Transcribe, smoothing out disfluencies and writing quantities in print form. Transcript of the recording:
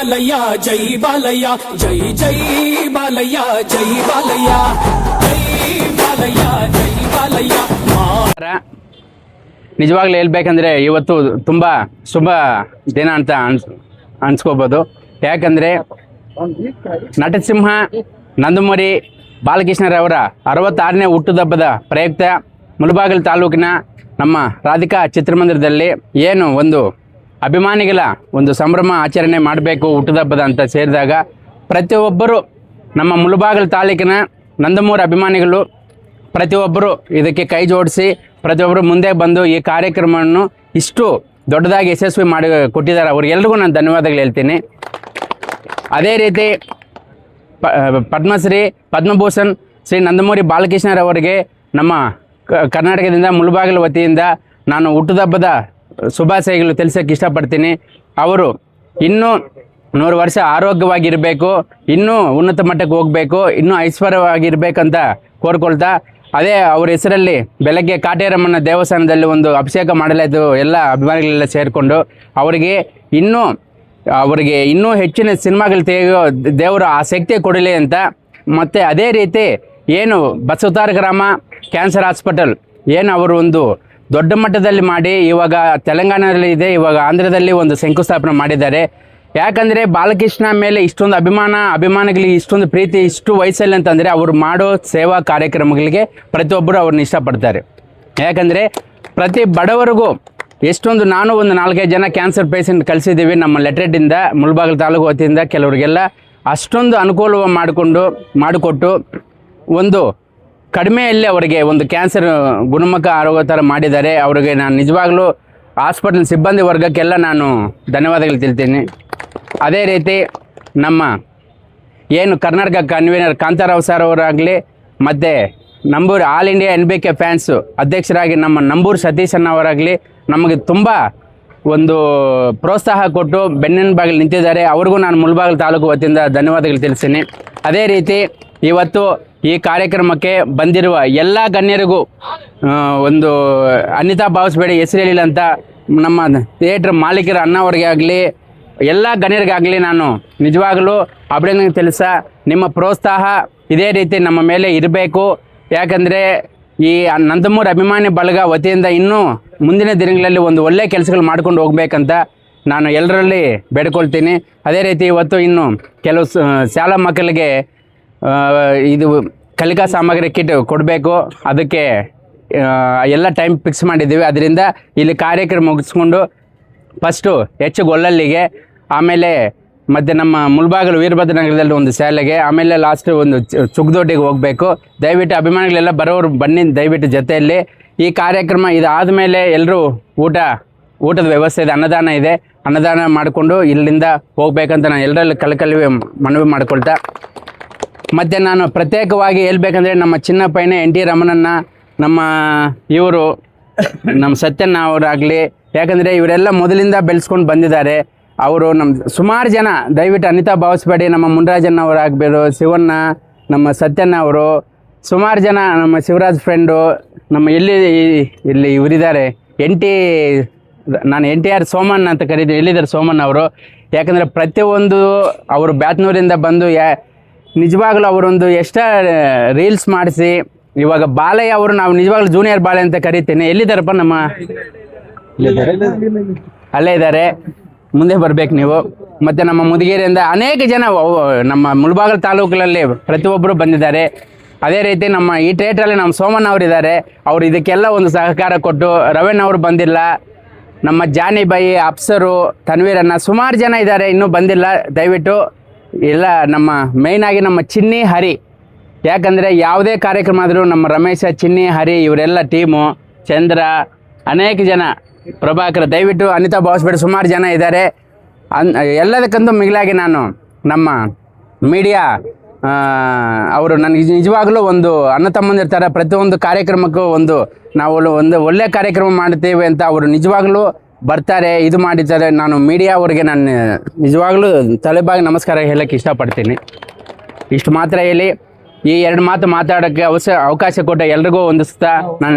ಬಾಲಯ್ಯ ಜೈ ಬಾಲಯ್ಯ ಜೈ ಜೈ ಬಾಲಯ್ಯ ಜೈ ಬಾಲಯ್ಯ ಜೈ ಬಾಲಯ್ಯ ಜೈ ಬಾಲಯ್ಯ. ನಿಜವಾಗ್ಲೂ ಹೇಳ್ಬೇಕಂದ್ರೆ ಇವತ್ತು ತುಂಬ ಶುಭ ದಿನ ಅಂತ ಅನ್ಸ್ಕೋಬೋದು. ಯಾಕಂದರೆ ನಟಸಿಂಹ ನಂದಮೂರಿ ಬಾಲಕೃಷ್ಣರವರ 66ನೇ ಹುಟ್ಟುಹಬ್ಬದ ಪ್ರಯುಕ್ತ ಮುಳಬಾಗಿಲು ತಾಲೂಕಿನ ನಮ್ಮ ರಾಧಿಕಾ ಚಿತ್ರಮಂದಿರದಲ್ಲಿ ಏನು ಒಂದು ಅಭಿಮಾನಿಗಳ ಒಂದು ಸಂಭ್ರಮ ಆಚರಣೆ ಮಾಡಬೇಕು ಹುಟ್ಟುಹಬ್ಬದ ಅಂತ ಸೇರಿದಾಗ ಪ್ರತಿಯೊಬ್ಬರು ನಮ್ಮ ಮುಳಬಾಗಿಲು ತಾಲೂಕಿನ ನಂದಮೂರಿ ಅಭಿಮಾನಿಗಳು ಪ್ರತಿಯೊಬ್ಬರು ಇದಕ್ಕೆ ಕೈ ಜೋಡಿಸಿ ಪ್ರತಿಯೊಬ್ಬರು ಮುಂದೆ ಬಂದು ಈ ಕಾರ್ಯಕ್ರಮವನ್ನು ಇಷ್ಟು ದೊಡ್ಡದಾಗಿ ಯಶಸ್ವಿ ಮಾಡಿ ಕೊಟ್ಟಿದ್ದಾರೆ. ಅವ್ರಿಗೆಲ್ರಿಗೂ ನಾನು ಧನ್ಯವಾದಗಳು ಹೇಳ್ತೀನಿ. ಅದೇ ರೀತಿ ಪದ್ಮಶ್ರೀ ಪದ್ಮಭೂಷಣ್ ಶ್ರೀ ನಂದಮೂರಿ ಬಾಲಕೃಷ್ಣರವರಿಗೆ ನಮ್ಮ ಕರ್ನಾಟಕದಿಂದ ಮುಳಬಾಗಿಲು ವತಿಯಿಂದ ನಾನು ಹುಟ್ಟುಹಬ್ಬದ ಶುಭಾಶಯಗಳು ತಿಳಿಸೋಕ್ಕೆ ಇಷ್ಟಪಡ್ತೀನಿ. ಅವರು ಇನ್ನೂ 100 ವರ್ಷ ಆರೋಗ್ಯವಾಗಿರಬೇಕು, ಇನ್ನೂ ಉನ್ನತ ಮಟ್ಟಕ್ಕೆ ಹೋಗಬೇಕು, ಇನ್ನೂ ಐಶ್ವರ್ಯವಾಗಿರ್ಬೇಕಂತ ಕೋರ್ಕೊಳ್ತಾ, ಅದೇ ಅವ್ರ ಹೆಸರಲ್ಲಿ ಬೆಳಗ್ಗೆ ಕಾಟೇರಮ್ಮನ ದೇವಸ್ಥಾನದಲ್ಲಿ ಒಂದು ಅಭಿಷೇಕ ಮಾಡಲಾಯಿತು. ಎಲ್ಲ ಅಭಿಮಾನಿಗಳೆಲ್ಲ ಸೇರಿಕೊಂಡು ಅವರಿಗೆ ಇನ್ನೂ ಹೆಚ್ಚಿನ ಸಿನಿಮಾಗಳು ತೆಗೆಯೋ ದೇವರು ಆ ಶಕ್ತಿ ಕೊಡಲಿ ಅಂತ. ಮತ್ತು ಅದೇ ರೀತಿ ಏನು ಬಸವತಾರ ಗ್ರಾಮ ಕ್ಯಾನ್ಸರ್ ಹಾಸ್ಪಿಟಲ್ ಏನು ಅವರು ಒಂದು ದೊಡ್ಡ ಮಟ್ಟದಲ್ಲಿ ಮಾಡಿ ಇವಾಗ ತೆಲಂಗಾಣದಲ್ಲಿ ಇದೆ, ಇವಾಗ ಆಂಧ್ರದಲ್ಲಿ ಒಂದು ಶಂಕುಸ್ಥಾಪನೆ ಮಾಡಿದ್ದಾರೆ. ಯಾಕಂದರೆ ಬಾಲಕೃಷ್ಣ ಮೇಲೆ ಇಷ್ಟೊಂದು ಅಭಿಮಾನಿಗಳಿಗೆ ಇಷ್ಟೊಂದು ಪ್ರೀತಿ ಇಷ್ಟು ವಯಸ್ಸಲ್ಲಿ ಅಂತಂದರೆ ಅವರು ಮಾಡೋ ಸೇವಾ ಕಾರ್ಯಕ್ರಮಗಳಿಗೆ ಪ್ರತಿಯೊಬ್ಬರು ಅವ್ರನ್ನ ಇಷ್ಟಪಡ್ತಾರೆ. ಯಾಕಂದರೆ ಪ್ರತಿ ಬಡವರಿಗೂ ನಾನು ಒಂದು 4-5 ಜನ ಕ್ಯಾನ್ಸರ್ ಪೇಷಂಟ್ ಕಳಿಸಿದ್ದೀವಿ ನಮ್ಮ ಲೆಟ್ರೇಟಿಂದ ಮುಳಬಾಗಿಲು ತಾಲೂಕು ವತಿಯಿಂದ. ಕೆಲವರಿಗೆಲ್ಲ ಅಷ್ಟೊಂದು ಅನುಕೂಲ ಮಾಡಿಕೊಟ್ಟು ಒಂದು ಕಡಿಮೆಯಲ್ಲಿ ಅವರಿಗೆ ಒಂದು ಕ್ಯಾನ್ಸರ್ ಗುಣಮುಖ ಆರೋಗ್ಯ ಥರ ಮಾಡಿದ್ದಾರೆ. ಅವರಿಗೆ ನಾನು ನಿಜವಾಗ್ಲೂ ಹಾಸ್ಪಿಟಲ್ ಸಿಬ್ಬಂದಿ ವರ್ಗಕ್ಕೆಲ್ಲ ನಾನು ಧನ್ಯವಾದಗಳು ತಿಳಿತೀನಿ. ಅದೇ ರೀತಿ ನಮ್ಮ ಏನು ಕರ್ನಾಟಕ ಕನ್ವೀನರ್ ಕಾಂತಾರಾವ್ ಸರ್ ಅವರಾಗಲಿ ಮತ್ತು ನಂಬೂರು ಆಲ್ ಇಂಡಿಯಾ NBK ಫ್ಯಾನ್ಸು ಅಧ್ಯಕ್ಷರಾಗಿ ನಮ್ಮ ನಂಬೂರು ಸತೀಶ್ ಅವರಾಗಲಿ ನಮಗೆ ತುಂಬ ಒಂದು ಪ್ರೋತ್ಸಾಹ ಕೊಟ್ಟು ಬೆನ್ನಿನ ಬಾಗಿಲು ನಿಂತಿದ್ದಾರೆ. ಅವ್ರಿಗೂ ನಾನು ಮುಳಬಾಗಿಲು ತಾಲೂಕು ವತಿಯಿಂದ ಧನ್ಯವಾದಗಳು ತಿಳಿಸ್ತೀನಿ. ಅದೇ ರೀತಿ ಇವತ್ತು ಈ ಕಾರ್ಯಕ್ರಮಕ್ಕೆ ಬಂದಿರುವ ಎಲ್ಲ ಗಣ್ಯರಿಗೂ ಒಂದು ಅನ್ಯತಾ ಭಾವಿಸಬೇಡಿ, ಹೆಸರೇಳಿಲ್ಲ ಅಂತ ನಮ್ಮ ಥಿಯೇಟ್ರ್ ಮಾಲೀಕರ ಅಣ್ಣವರಿಗೆ ಆಗಲಿ ಎಲ್ಲ ಗಣ್ಯರಿಗಾಗಲಿ ನಾನು ನಿಜವಾಗಲೂ ಅಭಿನಂದನೆ ನಿಮ್ಮ ಪ್ರೋತ್ಸಾಹ ಇದೇ ರೀತಿ ನಮ್ಮ ಮೇಲೆ ಇರಬೇಕು. ಯಾಕಂದರೆ ಈ ನಂದಮೂರಿ ಅಭಿಮಾನಿ ಬಳಗ ವತಿಯಿಂದ ಇನ್ನೂ ಮುಂದಿನ ದಿನಗಳಲ್ಲಿ ಒಂದು ಒಳ್ಳೆಯ ಕೆಲಸಗಳು ಮಾಡ್ಕೊಂಡು ಹೋಗ್ಬೇಕಂತ ನಾನು ಎಲ್ಲರಲ್ಲಿ ಬೇಡ್ಕೊಳ್ತೀನಿ. ಅದೇ ರೀತಿ ಇವತ್ತು ಇನ್ನು ಕೆಲವು ಶಾಲಾ ಮಕ್ಕಳಿಗೆ ಇದು ಕಲಿಕಾ ಸಾಮಗ್ರಿ ಕಿಟ್ ಕೊಡಬೇಕು. ಅದಕ್ಕೆ ಎಲ್ಲ ಟೈಮ್ ಫಿಕ್ಸ್ ಮಾಡಿದ್ದೀವಿ. ಅದರಿಂದ ಇಲ್ಲಿ ಕಾರ್ಯಕ್ರಮ ಮುಗಿಸ್ಕೊಂಡು ಫಸ್ಟು ಗೊಲ್ಲಲ್ಲಿಗೆ, ಆಮೇಲೆ ಮತ್ತು ನಮ್ಮ ಮುಳಬಾಗಿಲು ವೀರಭದ್ರ ನಗರದಲ್ಲಿ ಒಂದು ಶಾಲೆಗೆ, ಆಮೇಲೆ ಲಾಸ್ಟ್ ಒಂದು ಚುಗ್ದೊಡ್ಡಿಗೆ ಹೋಗಬೇಕು. ದಯವಿಟ್ಟು ಅಭಿಮಾನಿಗಳೆಲ್ಲ ಬರೋರು ಬನ್ನಿ ದಯವಿಟ್ಟು ಜೊತೆಯಲ್ಲಿ. ಈ ಕಾರ್ಯಕ್ರಮ ಇದಾದ ಮೇಲೆ ಎಲ್ಲರೂ ಊಟದ ವ್ಯವಸ್ಥೆ ಇದೆ, ಅನ್ನದಾನ ಇದೆ, ಅನ್ನದಾನ ಮಾಡಿಕೊಂಡು ಇಲ್ಲಿಂದ ಹೋಗ್ಬೇಕಂತ ನಾನು ಎಲ್ಲರಲ್ಲಿ ಕಳಕಳಿ ಮನವಿ ಮಾಡಿಕೊಳ್ತಾ, ಮತ್ತು ನಾನು ಪ್ರತ್ಯೇಕವಾಗಿ ಹೇಳ್ಬೇಕಂದ್ರೆ ನಮ್ಮ ಚಿನ್ನಪ್ಪಯ್ಯನ NT ರಮಣನ್ನ, ನಮ್ಮ ಇವರು ನಮ್ಮ ಸತ್ಯಣ್ಣ ಅವರಾಗಲಿ, ಯಾಕಂದರೆ ಇವರೆಲ್ಲ ಮೊದಲಿಂದ ಬೆಳೆಸ್ಕೊಂಡು ಬಂದಿದ್ದಾರೆ. ಅವರು ನಮ್ಮ ಸುಮಾರು ಜನ ದಯವಿಟ್ಟು ಅನ್ಯತಾ ಭಾವಿಸ್ಬೇಡಿ. ನಮ್ಮ ಮುನ್ರಾಜಣ್ಣ ಅವರಾಗಬೇಕು, ಶಿವಣ್ಣ, ನಮ್ಮ ಸತ್ಯಣ್ಣ ಅವರು, ಸುಮಾರು ಜನ ನಮ್ಮ ಶಿವರಾಜ್ ಫ್ರೆಂಡು, ನಮ್ಮ ಇಲ್ಲಿ ಇವರಿದ್ದಾರೆ ನಾನು NTR ಸೋಮಣ್ಣ ಅಂತ ಕರೀತೀನಿ, ಎಲ್ಲಿದ್ದಾರೆ ಸೋಮಣ್ಣ ಅವರು. ಯಾಕಂದರೆ ಪ್ರತಿಯೊಂದು ಅವರು ಬ್ಯಾತ್ನೂರಿಂದ ಬಂದು ನಿಜವಾಗ್ಲೂ ಅವರೊಂದು ರೀಲ್ಸ್ ಮಾಡಿಸಿ ಇವಾಗ ಬಾಲಯ್ಯ ಅವರು ನಾವು ನಿಜವಾಗ್ಲೂ ಜೂನಿಯರ್ ಬಾಲಯ್ಯ ಅಂತ ಕರಿತೀನಿ. ಎಲ್ಲಿದ್ದಾರಪ್ಪ ನಮ್ಮ ಅಲ್ಲೇ ಇದ್ದಾರೆ, ಮುಂದೆ ಬರ್ಬೇಕು ನೀವು. ಮತ್ತು ನಮ್ಮ ಮುದಿಗೇರಿಯಿಂದ ಅನೇಕ ಜನ ನಮ್ಮ ಮುಳಬಾಗಿಲು ತಾಲೂಕಿನಲ್ಲಿ ಪ್ರತಿಯೊಬ್ಬರು ಬಂದಿದ್ದಾರೆ. ಅದೇ ರೀತಿ ನಮ್ಮ ಈ ಥಿಯೇಟ್ರಲ್ಲಿ ನಮ್ಮ ಸೋಮಣ್ಣ ಅವರಿದ್ದಾರೆ, ಅವರು ಇದಕ್ಕೆಲ್ಲ ಒಂದು ಸಹಕಾರ ಕೊಟ್ಟು. ರವೀಣ್ ಅವರು ಬಂದಿಲ್ಲ, ನಮ್ಮ ಜಾನಿ ಬೈ, ಅಪ್ಸರು, ತನ್ವೀರನ್ನ, ಸುಮಾರು ಜನ ಇದ್ದಾರೆ ಇನ್ನೂ ಬಂದಿಲ್ಲ. ದಯವಿಟ್ಟು ಎಲ್ಲ ನಮ್ಮ ಮೇಯ್ನಾಗಿ ನಮ್ಮ ಚಿನ್ನಿ ಹರಿ, ಯಾಕಂದರೆ ಯಾವುದೇ ಕಾರ್ಯಕ್ರಮ ಆದರೂ ನಮ್ಮ ರಮೇಶ, ಚಿನ್ನಿ, ಹರಿ ಇವರೆಲ್ಲ ಟೀಮು, ಚಂದ್ರ, ಅನೇಕ ಜನ, ಪ್ರಭಾಕರ್, ದಯವಿಟ್ಟು ಅನ್ಯತಾ ಭಾವಿಸ್ಬೇಡಿ, ಸುಮಾರು ಜನ ಇದ್ದಾರೆ. ಎಲ್ಲದಕ್ಕಂತೂ ಮಿಗಿಲಾಗಿ ನಾನು ನಮ್ಮ ಮೀಡಿಯಾ ಅವರು ನನಗೆ ನಿಜವಾಗಲೂ ಒಂದು ಅಣ್ಣ ತಮ್ಮಂದಿರ್ತಾರೆ. ಪ್ರತಿಯೊಂದು ಕಾರ್ಯಕ್ರಮಕ್ಕೂ ನಾವು ಒಂದು ಒಳ್ಳೆಯ ಕಾರ್ಯಕ್ರಮ ಮಾಡ್ತೇವೆ ಅಂತ ಅವರು ನಿಜವಾಗಲೂ ಬರ್ತಾರೆ, ಇದು ಮಾಡಿದ್ದಾರೆ. ನಾನು ಮೀಡಿಯಾ ಅವರಿಗೆ ನಾನು ನಿಜವಾಗ್ಲೂ ತಲೆಬಾಗಿ ನಮಸ್ಕಾರ ಹೇಳೋಕ್ಕೆ ಇಷ್ಟಪಡ್ತೀನಿ. ಇಷ್ಟು ಮಾತ್ರ ಹೇಳಿ ಈ 2 ಮಾತು ಮಾತಾಡೋಕ್ಕೆ ಅವಕಾಶ ಕೊಟ್ಟ ಎಲ್ರಿಗೂ ಹೊಂದಿಸ್ತಾ ನಾನು